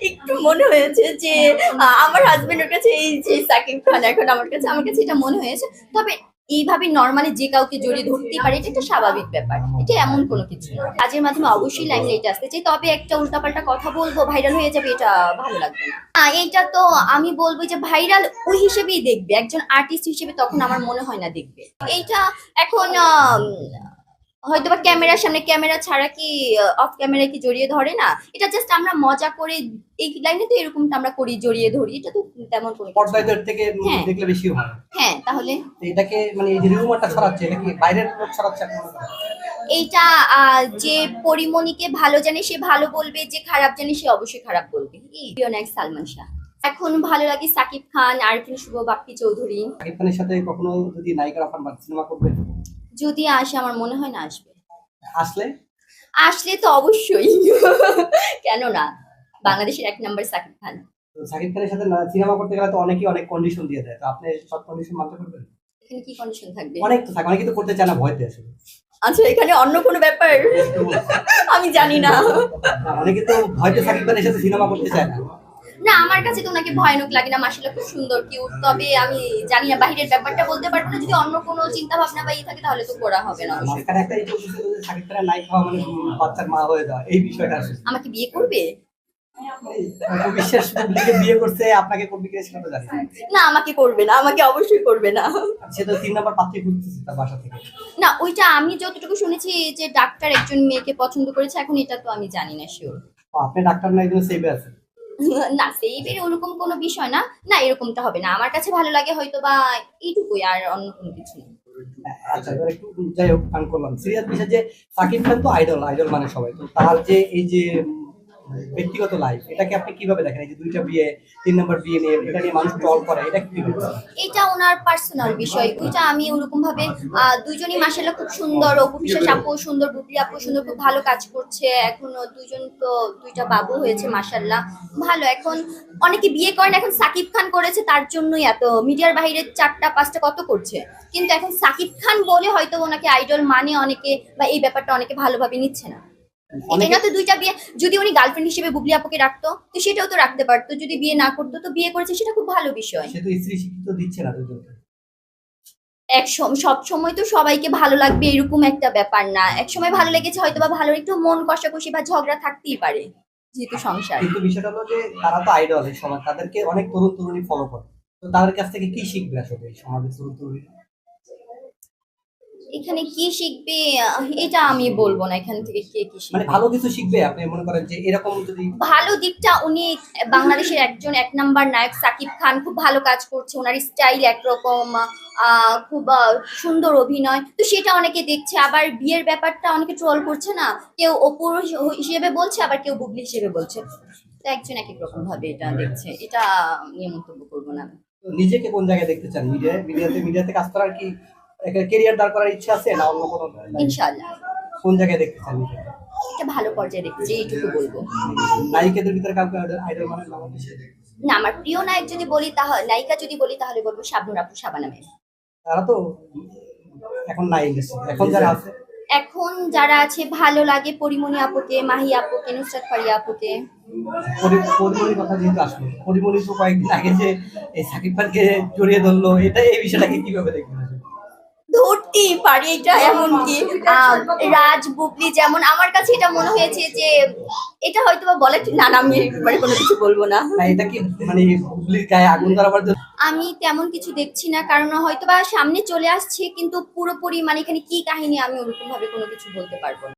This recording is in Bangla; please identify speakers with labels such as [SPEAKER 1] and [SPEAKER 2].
[SPEAKER 1] একটু মনে হয়েছে যে আমার হাজবেন্ডের কাছে এই যে সাকিব খান এখন আমার কাছে এটা মনে হয়েছে। তবে এইভাবে নর্মালি যে কাউকে জড়িয়ে ধরতেই পারে, এটা একটা স্বাভাবিক ব্যাপার, এটা এমন কোনো কিছু না। কাজের মাধ্যমে অবশ্যই লাইমলাইটে আসতে চাই, তবে একটা উল্টাপাল্টা কথা বলবো ভাইরাল হয়ে যাবে, এটা ভালো লাগবে না। এইটা তো আমি বলবো যে ভাইরাল ওই হিসেবেই দেখবে, একজন আর্টিস্ট হিসেবে তখন আমার মনে হয় না দেখবে এইটা। এখন হয়তো বা ক্যামেরার সামনে, ক্যামেরা ছাড়া কি অফ ক্যামেরা কি জড়িয়ে ধরে না, এটা জাস্ট আমরা মজা করে এই লাইনে তো এরকমটা আমরা করি, জড়িয়ে ধরি, এটা তো তেমন কোনো কিছু না।
[SPEAKER 2] পর্দায় থেকে
[SPEAKER 1] হ্যাঁ
[SPEAKER 2] দেখলে বেশি হয়।
[SPEAKER 1] হ্যাঁ, তাহলে
[SPEAKER 2] তো এটাকে মানে এই যে রিউমারটা ছড়াচ্ছে, এটা কি বাইরের লোক ছড়াচ্ছে আপনি মনে করেন?
[SPEAKER 1] এইটা যে পরিমণিকে ভালো জানে সে ভালো বলবে, যে খারাপ জানে সে অবশ্যই খারাপ বলবে। এক সালমান শাহ। এখন ভালো লাগে সাকিব খান, আরফিন শুভ, বাপ্পি চৌধুরী।
[SPEAKER 2] সাকিব খানের সাথে কখনো যদি নায়িকার অফার বা সিনেমা করবে,
[SPEAKER 1] যদি আসে, আমার মনে হয় না আসবে।
[SPEAKER 2] আসলে
[SPEAKER 1] আসলে তো অবশ্যই কেন না, বাংলাদেশের এক নাম্বার সাকিব খান।
[SPEAKER 2] তো সাকিব খানের সাথে সিনেমা করতে গেলে তো অনেকেই অনেক কন্ডিশন দিয়ে দেয়, তো আপনি সব কন্ডিশন মানতে পারবেন?
[SPEAKER 1] এখানে কি কন্ডিশন থাকবে?
[SPEAKER 2] অনেক তো থাকে, অনেকেই তো করতে চায় না, ভয়তে আসলে।
[SPEAKER 1] আচ্ছা, এখানে অন্য কোনো ব্যাপার আমি জানি না।
[SPEAKER 2] অনেকে তো ভয়তে সাকিব খানের সাথে সিনেমা করতে চায় না।
[SPEAKER 1] না, আমার কাছে তো ওনাকে ভয়ানক লাগে না, মাশাআল্লাহ খুব সুন্দর কিউট। তবে আমি জানি না, বাহিরের ব্যাপারটা বলতে পারবো না। যদি অন্য কোনো চিন্তা ভাবনা বা থাকে তাহলে তো করা হবে না।
[SPEAKER 2] মাঝখানে একটা এই চলতেছিল যে সাকিব খানের নায়িকা হওয়া মানে বাচ্চার মা হয়ে যাওয়া, এই বিষয়টা আসলে
[SPEAKER 1] আমাকে বিয়ে করবে?
[SPEAKER 2] বিশ্বাস পাবলিকে বিয়ে করছে, আপনাকে করবে কি সেটা তো জানি না।
[SPEAKER 1] না, আমাকে করবে না, আমাকে অবশ্যই করবে না।
[SPEAKER 2] সে তো 3 নাম্বার পাত্রী খুঁজতেছে তার বাসা থেকে।
[SPEAKER 1] না, ওইটা আমি যতটুকু শুনেছি যে ডাক্তার একজন মেয়েকে পছন্দ করেছে, এখন এটা তো আমি জানি না শিওর।
[SPEAKER 2] আপনি ডাক্তার না, একজন সেভে আছে।
[SPEAKER 1] না, সেইবের ওরকম কোনো বিষয় না। না, এরকমটা হবে না। আমার কাছে ভালো লাগে হয়তো বা এইটুকুই, আর অন্য কোনো কিছু না।
[SPEAKER 2] আচ্ছা, এবার একটু যাই হোক, গান করলাম সিরিয়াস বিষয় যে সাকিব খান তো আইডল, আইডল মানে সবাই তো, তার যে এই যে ব্যক্তিগত লাইফ, এটাকে আপনি কিভাবে দেখেন? এই যে 2টা বিয়ে, 3 নাম্বার বিয়ে নিয়ে এটা নিয়ে মানুষ ট্রল করে, এটা কিভাবে দেখেন?
[SPEAKER 1] এটা ওনার পার্সোনাল বিষয়, ওইটা আমি ওরকম ভাবে দুইজনই মাশাআল্লাহ খুব সুন্দর, অপু বিশ্বাস আপু সুন্দর, বুবলি আপু সুন্দর, খুব ভালো কাজ করছে। এখনো দুইজন তো দুইটা বাবু হয়েছে মাশাআল্লাহ, ভালো। এখন অনেকে বিয়ে করেন, এখন সাকিব খান করেছে তার জন্যই এত মিডিয়ার বাইরে 4টা 5টা কত করছে, কিন্তু এখন সাকিব খান বলে হয়তো ওনাকে আইডল মানে অনেকে, বা এই ব্যাপারটা অনেকে ভালোভাবে নিচ্ছে না। এটা তো দুইটা বিয়ে, যদি উনি গার্লফ্রেন্ড হিসেবে বুবলি আপুকে রাখতো তো সেটাও তো রাখতে পারতো, যদি বিয়ে না করতো তো বিয়ে করেছে, সেটা খুব ভালো বিষয়।
[SPEAKER 2] সে তো স্ত্রী শিক্ষিত দিচ্ছে না দুজনকে।
[SPEAKER 1] সব সময় তো সবাইকে ভালো লাগবে এরকম একটা ব্যাপার না। এক সময় ভালো লেগেছে হয়তো বা ভালো, একটু মন কষাকষি বা ঝগড়া থাকতেই পারে, যেহেতু সংসার।
[SPEAKER 2] কিন্তু বিষয়টা হলো যে তারা তো আইডল, এই সমাজ তাদেরকে অনেক তরুণ তরুণী ফলো করে, তো তাদের কাছ থেকে কি শিখবে আসলে এই সমাজের তরুণ তরুণী?
[SPEAKER 1] এখানে কি শিখবে এটা আমি বলবো না, এখান থেকে কে কি
[SPEAKER 2] মানে
[SPEAKER 1] শিখবে।
[SPEAKER 2] ভালো কিছু শিখবে? আপনি মনে করেন যে এরকম যদি
[SPEAKER 1] ভালো দিকটা, উনি বাংলাদেশের একজন এক নাম্বার নায়ক সাকিব খান, খুব ভালো কাজ করছে, ওনার স্টাইল একরকম, খুব সুন্দর অভিনয়, তো সেটা অনেকে দেখছে। আবার বিয়ের ব্যাপারটা অনেকে ট্রোল করছে না, কেউ অপুর হিসেবে বলছে, আবার কেউ বুবলি হিসেবে বলছে, তো একজন এক এক রকম ভাবে এটা দেখছে, এটা নিয়ে মন্তব্য করবো না।
[SPEAKER 2] নিজেকে কোন জায়গায় দেখতে চান? মিডিয়াতে কাজ করার কি ক্যারিয়ার দাঁড় করার ইচ্ছা আছে, না অন্য কোনো
[SPEAKER 1] ইনশাআল্লাহ
[SPEAKER 2] কোন জায়গায় দেখতে চান নিজেকে?
[SPEAKER 1] এটা ভালো পর্যায়ে দেখছি, এইটুকু বলবো।
[SPEAKER 2] নায়িকাদের ভিতরে কাউকে আইডল মানে বাংলাদেশে?
[SPEAKER 1] না, আমার প্রিয় নায়ক যদি বলি তাহলে, নায়িকা যদি বলি তাহলে বলবো শাবনূর আপু, শাবানা ম্যাম।
[SPEAKER 2] তারা তো এখন নাই ইন্ডাস্ট্রি, এখন যারা আছে
[SPEAKER 1] এখন যারা আছে ভালো লাগে পরিমণি আপুকে, মাহি আপুকে, নুসরাত ফারিয়া আপুকে।
[SPEAKER 2] পরিমণির কথা যেহেতু আসলো, পরিমণি তো কয়েকদিন আগে যে এই সাকিব খানকে জড়িয়ে ধরলো, এটা এই বিষয়টাকে কিভাবে দেখবেন?
[SPEAKER 1] ধরতেই পারি এটা, এমনকি রাজ বুবলি যেমন, আমার কাছে এটা মনে হয়েছে যে এটা হয়তো বা বলে না, না আমি মানে কোনো কিছু বলবো না।
[SPEAKER 2] না, এটা কি মানে হুগলির গায়ে আগুন ধরাবার জন্য?
[SPEAKER 1] আমি তেমন কিছু দেখছি না, কারণ হয়তো বা সামনে চলে আসছে, কিন্তু পুরোপুরি মানে এখানে কি কাহিনী আমি ওরকম ভাবে কোনো কিছু বলতে পারবো না।